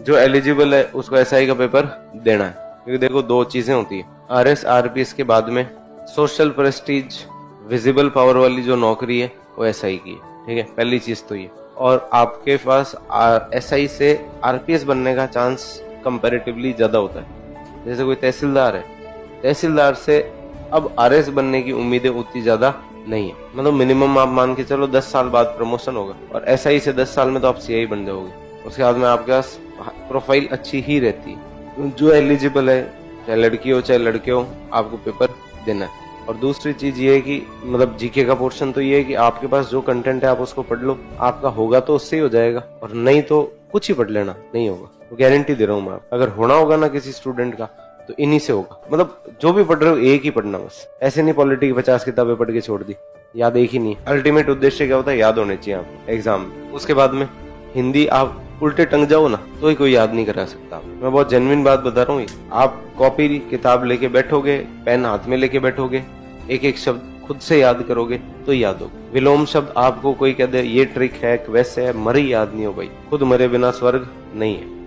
जो एलिजिबल है उसको एसआई का पेपर देना है। क्योंकि देखो दो चीजें होती है, आरएस आरपीएस के बाद में सोशल प्रेस्टीज विजिबल पावर वाली जो नौकरी है वो एसआई की है। ठीक है, पहली चीज तो ये। और आपके पास एसआई से आरपीएस बनने का चांस कंपैरेटिवली ज्यादा होता है। जैसे कोई तहसीलदार है, तहसीलदार से अब आरएस बनने की उम्मीदें उतनी ज्यादा नहीं है। मतलब मिनिमम आप मान के चलो 10 साल बाद प्रमोशन होगा, और एसआई से 10 साल में तो आप सीआई बन जाओगे। उसके बाद में आपके पास प्रोफाइल अच्छी ही रहती है। जो एलिजिबल है, चाहे लड़की हो चाहे लड़के हो, आपको पेपर देना है। और दूसरी चीज ये है कि मतलब जीके का पोर्शन तो ये है कि आपके पास जो कंटेंट है आप उसको पढ़ लो, आपका होगा तो उससे ही हो जाएगा, और नहीं तो कुछ ही पढ़ लेना, नहीं होगा। तो गारंटी दे रहा हूँ मैं, अगर होना होगा ना किसी स्टूडेंट का तो इन्हीं से होगा। मतलब जो भी पढ़ रहे हो एक ही पढ़ना बस। ऐसे नहीं पॉलिटी की 50 किताबें पढ़ के छोड़ दी, याद एक ही नहीं। अल्टीमेट उद्देश्य क्या होता है, याद होने चाहिए आपको एग्जाम में। उसके बाद में हिंदी आप उल्टे टंग जाओ ना तो ही कोई याद नहीं करा सकता। मैं बहुत जेन्युइन बात बता रहा हूँ। आप कॉपी किताब लेके बैठोगे, पेन हाथ में लेके बैठोगे, एक एक शब्द खुद से याद करोगे तो याद होगा। विलोम शब्द आपको कोई कह दे ये ट्रिक है, वैसे है, मरे याद नहीं हो भाई। खुद मरे बिना स्वर्ग नहीं है।